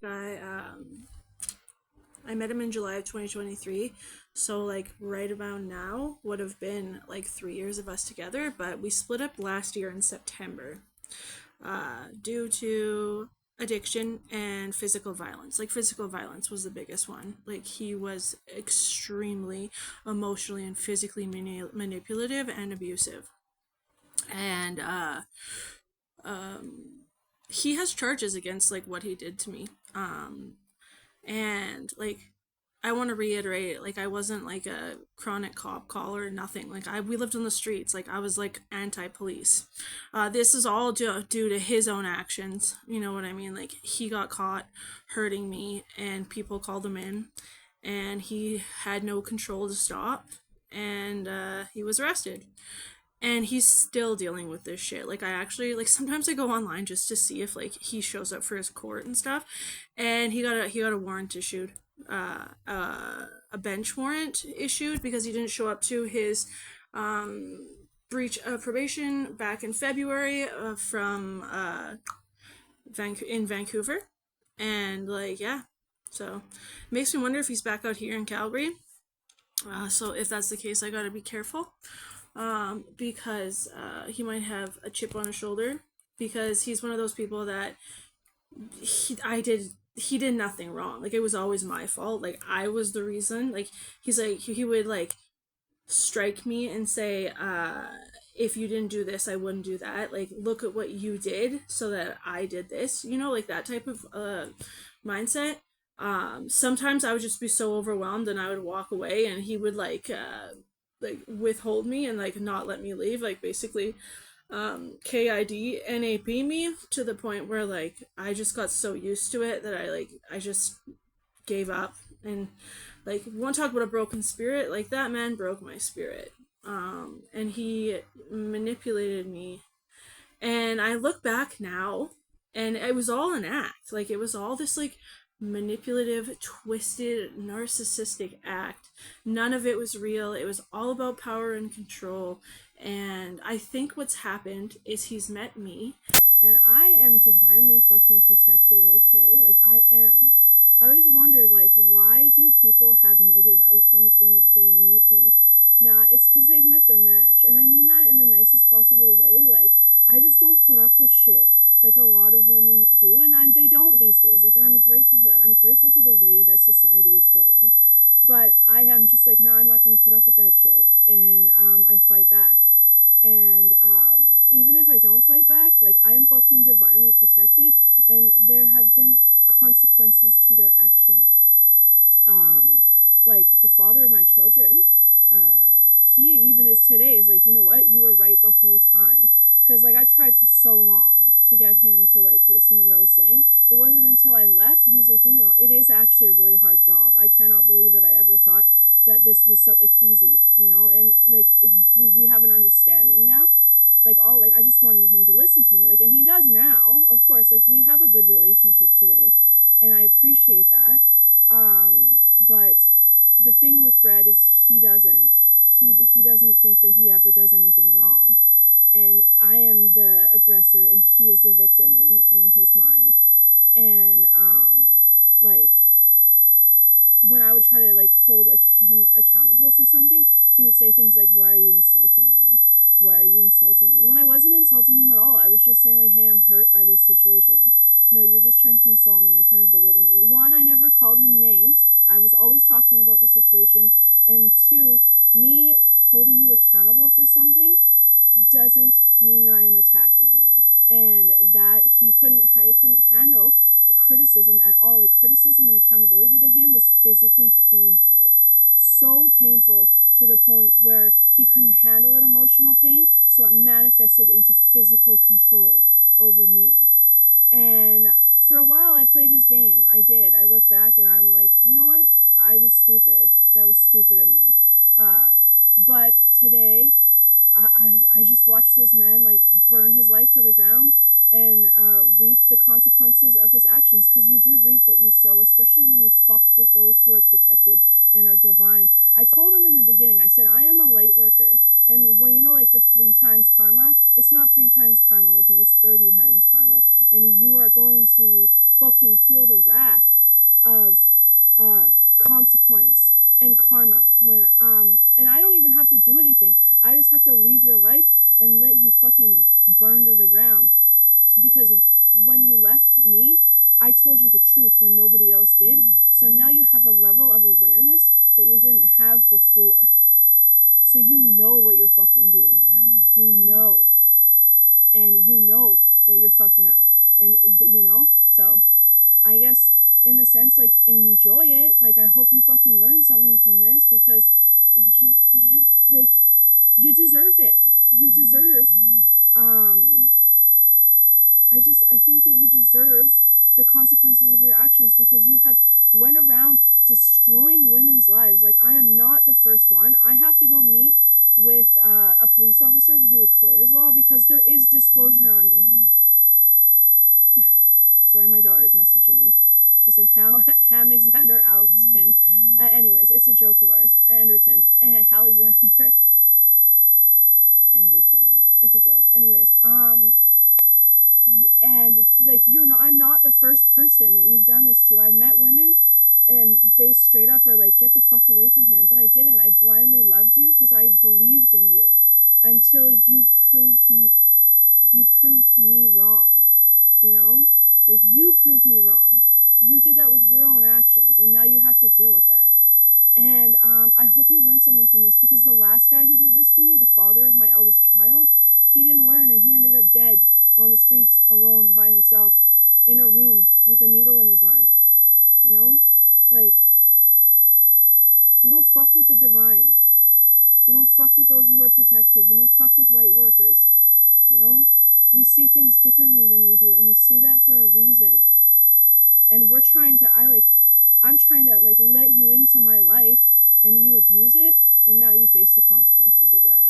guy. I met him in July of 2023. So, like, right about now would have been like 3 years of us together, but we split up last year in September due to addiction and physical violence. Like, physical violence was the biggest one. Like, he was extremely emotionally and physically manipulative and abusive. And he has charges against like what he did to me. And like I want to reiterate, like I wasn't like a chronic cop caller or nothing. Like we lived on the streets. Like I was like anti-police. This is all due to his own actions. You know what I mean? Like he got caught hurting me, and people called him in, and he had no control to stop, and he was arrested. And he's still dealing with this shit. Like I actually like sometimes I go online just to see if like he shows up for his court and stuff. And he got a warrant issued, a bench warrant issued because he didn't show up to his um, breach of probation back in February from in Vancouver. And like yeah, so it makes me wonder if he's back out here in Calgary. So if that's the case, I gotta be careful because he might have a chip on his shoulder because he's one of those people that he did nothing wrong. Like it was always my fault. Like I was the reason. Like he's like he would like strike me and say, if you didn't do this, I wouldn't do that. Like look at what you did so that I did this. You know, like that type of mindset. Sometimes I would just be so overwhelmed and I would walk away and he would like withhold me and like not let me leave, like basically KID NAP me to the point where like I just got so used to it that I just gave up. And like you want to talk about a broken spirit, like that man broke my spirit. And he manipulated me, and I look back now and it was all an act. Like it was all this like manipulative, twisted, narcissistic act. None of it was real. It was all about power and control. And I think what's happened is he's met me and I am divinely fucking protected, okay? Like I am. I always wondered like why do people have negative outcomes when they meet me? Nah, it's because they've met their match. And I mean that in the nicest possible way. Like, I just don't put up with shit like a lot of women do. And they don't these days. Like, and I'm grateful for that. I'm grateful for the way that society is going. But I am just like, no, I'm not going to put up with that shit. And I fight back. And even if I don't fight back, like, I am fucking divinely protected. And there have been consequences to their actions. Um, like, the father of my children, he even is today is like, you know what, you were right the whole time. Because like I tried for so long to get him to like listen to what I was saying. It wasn't until I left and he was like, you know, it is actually a really hard job. I cannot believe that I ever thought that this was something like easy, you know. And like we have an understanding now. Like all like I just wanted him to listen to me, like, and he does now, of course. Like we have a good relationship today and I appreciate that. But the thing with Brad is he doesn't think that he ever does anything wrong, and I am the aggressor and he is the victim in his mind. And like when I would try to like hold him accountable for something, he would say things like, "Why are you insulting me? Why are you insulting me?" When I wasn't insulting him at all, I was just saying like, "Hey, I'm hurt by this situation." No, you're just trying to insult me. You're trying to belittle me. One, I never called him names. I was always talking about the situation. And two, me holding you accountable for something doesn't mean that I am attacking you. And that he couldn't handle criticism at all. Like criticism and accountability to him was physically painful, so painful to the point where he couldn't handle that emotional pain, so it manifested into physical control over me. And for a while I played his game. I did. I look back and I'm like, you know what, I was stupid. That was stupid of me. uh, but today I just watched this man like burn his life to the ground and reap the consequences of his actions, because you do reap what you sow, especially when you fuck with those who are protected and are divine. I told him in the beginning, I said, I am a light worker. And when you know, like the 3 times karma, it's not 3 times karma with me, it's 30 times karma. And you are going to fucking feel the wrath of consequence and karma when and I don't even have to do anything. I just have to leave your life and let you fucking burn to the ground. Because when you left me, I told you the truth when nobody else did. So now you have a level of awareness that you didn't have before. So you know what you're fucking doing now. You know. And you know that you're fucking up. And you know, so I guess in the sense, like, enjoy it. Like, I hope you fucking learn something from this, because like, you deserve it. You deserve I think that you deserve the consequences of your actions, because you have went around destroying women's lives. Like, I am not the first one. I have to go meet with a police officer to do a Clare's law, because there is disclosure on you. Sorry, my daughter's messaging me. She said Alexander Alexton. Anyways, it's a joke of ours. Anderton. Alexander Anderton. It's a joke. Anyways, and like, I'm not the first person that you've done this to. I've met women and they straight up are like, get the fuck away from him. But I didn't. I blindly loved you because I believed in you until you proved me wrong. You know? Like, you proved me wrong. You did that with your own actions, and now you have to deal with that. And I hope you learned something from this, because the last guy who did this to me, the father of my eldest child, he didn't learn, and he ended up dead on the streets alone by himself in a room with a needle in his arm. You know? Like, you don't fuck with the divine. You don't fuck with those who are protected. You don't fuck with light workers. You know? We see things differently than you do, and we see that for a reason. And I'm trying to like let you into my life, and you abuse it, and now you face the consequences of that.